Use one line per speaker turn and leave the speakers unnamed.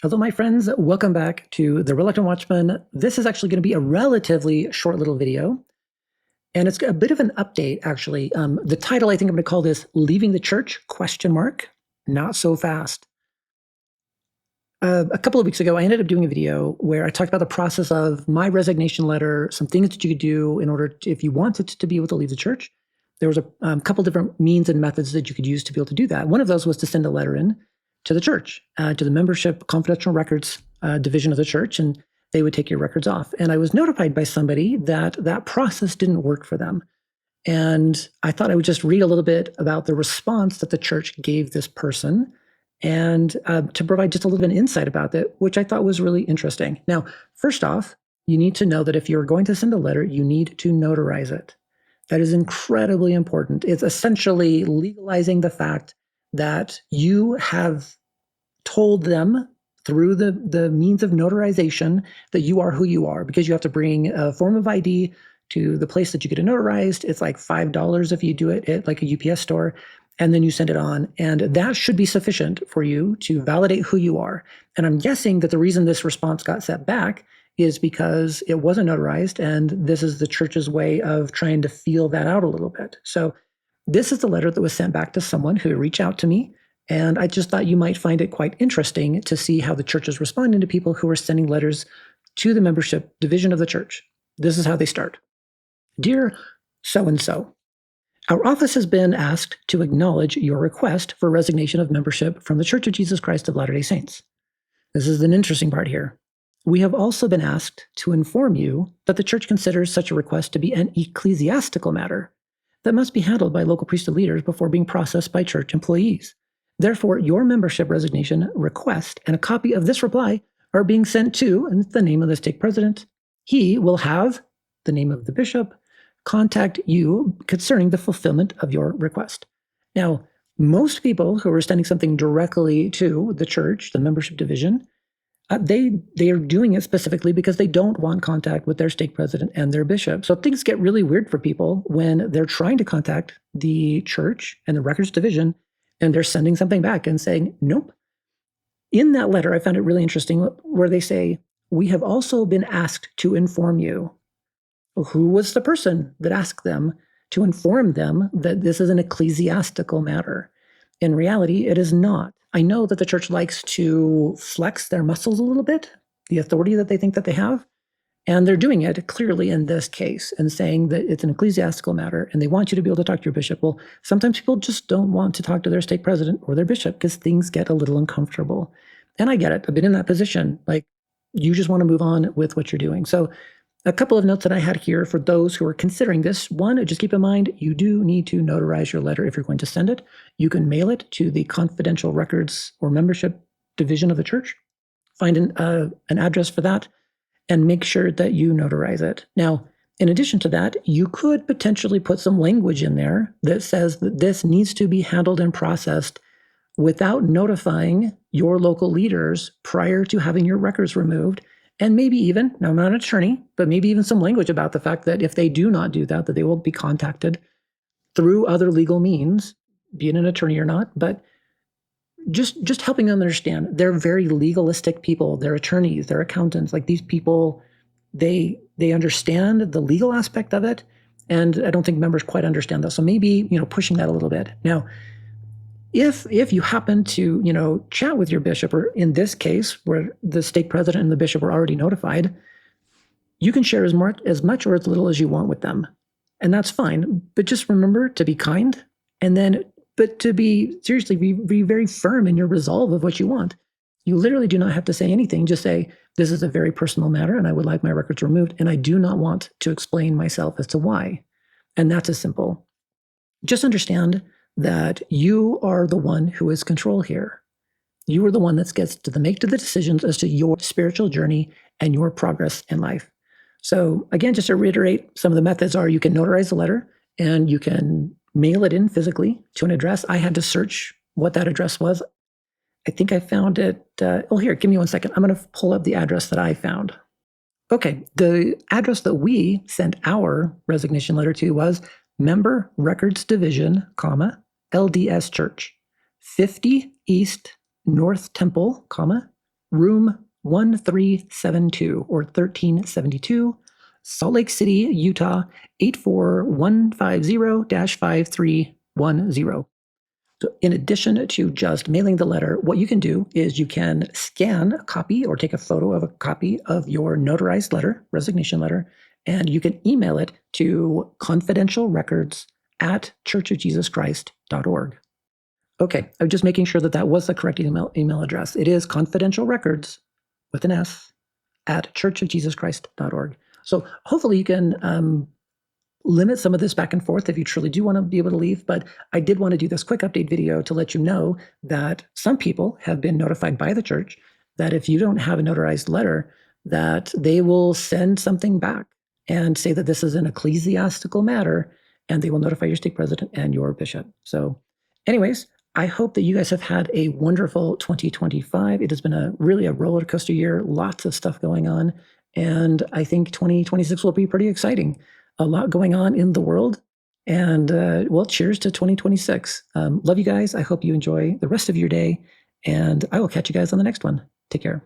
Hello, my friends. Welcome back to The Reluctant Watchman. This is actually going to be a relatively short little video, and it's a bit of an update, actually. The title, I think I'm going to call this Leaving the Church, ? Not so fast. A couple of weeks ago, I ended up doing a video where I talked about the process of my resignation letter, some things that you could do in order to, if you wanted to be able to leave the church. There was a couple different means and methods that you could use to be able to do that. One of those was to send a letter in to the church, to the membership confidential records division of the church, and they would take your records off. And I was notified by somebody that that process didn't work for them. And I thought I would just read a little bit about the response that the church gave this person and to provide just a little bit of insight about it, which I thought was really interesting. Now, first off, you need to know that if you're going to send a letter, you need to notarize it. That is incredibly important. It's essentially legalizing the fact that you have told them through the means of notarization that you are who you are, because you have to bring a form of ID to the place that you get it notarized. It's like $5 if you do it at like a UPS store, and then you send it on. And that should be sufficient for you to validate who you are. And I'm guessing that the reason this response got set back is because it wasn't notarized, and this is the church's way of trying to feel that out a little bit. So this is the letter that was sent back to someone who reached out to me, and I just thought you might find it quite interesting to see how the church is responding to people who are sending letters to the membership division of the church. This is how they start. Dear so-and-so, our office has been asked to acknowledge your request for resignation of membership from the Church of Jesus Christ of Latter-day Saints. This is an interesting part here. We have also been asked to inform you that the church considers such a request to be an ecclesiastical matter that must be handled by local priesthood leaders before being processed by church employees. Therefore, your membership resignation request and a copy of this reply are being sent to, and the name of the stake president. He will have the name of the bishop contact you concerning the fulfillment of your request. Now, most people who are sending something directly to the church, the membership division, they are doing it specifically because they don't want contact with their stake president and their bishop. So things get really weird for people when they're trying to contact the church and the records division, and they're sending something back and saying, nope. In that letter, I found it really interesting where they say, we have also been asked to inform you. Who was the person that asked them to inform them that this is an ecclesiastical matter? In reality, it is not. I know that the church likes to flex their muscles a little bit, the authority that they think that they have, and they're doing it clearly in this case and saying that it's an ecclesiastical matter and they want you to be able to talk to your bishop. Well, sometimes people just don't want to talk to their stake president or their bishop because things get a little uncomfortable. And I get it. I've been in that position. Like, you just want to move on with what you're doing. So a couple of notes that I had here for those who are considering this. One, just keep in mind, you do need to notarize your letter if you're going to send it. You can mail it to the confidential records or membership division of the church. Find an address for that and make sure that you notarize it. Now, in addition to that, you could potentially put some language in there that says that this needs to be handled and processed without notifying your local leaders prior to having your records removed. And maybe even, now I'm not an attorney, but maybe even some language about the fact that if they do not do that, that they will be contacted through other legal means, be it an attorney or not, but just helping them understand. They're very legalistic people. They're attorneys, they're accountants. Like, these people, they understand the legal aspect of it, and I don't think members quite understand that. So maybe, pushing that a little bit. Now, if you happen to, chat with your bishop, or in this case, where the stake president and the bishop are already notified, you can share as much or as little as you want with them. And that's fine. But just remember to be kind, but to be very firm in your resolve of what you want. You literally do not have to say anything. Just say, this is a very personal matter and I would like my records removed, and I do not want to explain myself as to why. And that's as simple. Just understand that you are the one who is control here. You are the one that gets to make the decisions as to your spiritual journey and your progress in life. So again, just to reiterate, some of the methods are: you can notarize the letter and you can mail it in physically to an address. I had to search what that address was. I think I found it. Here, give me 1 second. I'm going to pull up the address that I found. Okay, the address that we sent our resignation letter to was Member Records Division, LDS Church, 50 East North Temple, room 1372 or 1372, Salt Lake City, Utah 84150-5310. So in addition to just mailing the letter, what you can do is you can scan a copy or take a photo of a copy of your notarized letter, resignation letter, and you can email it to confidentialrecords@churchofjesuschrist.org. Okay, I'm just making sure that that was the correct email address. It is confidentialrecords with an S at churchofjesuschrist.org. So hopefully you can limit some of this back and forth if you truly do want to be able to leave. But I did want to do this quick update video to let you know that some people have been notified by the church that if you don't have a notarized letter, that they will send something back and say that this is an ecclesiastical matter, and they will notify your stake president and your bishop. So anyways, I hope that you guys have had a wonderful 2025. It has been really a roller coaster year, lots of stuff going on. And I think 2026 will be pretty exciting. A lot going on in the world. And well, cheers to 2026. Love you guys. I hope you enjoy the rest of your day. And I will catch you guys on the next one. Take care.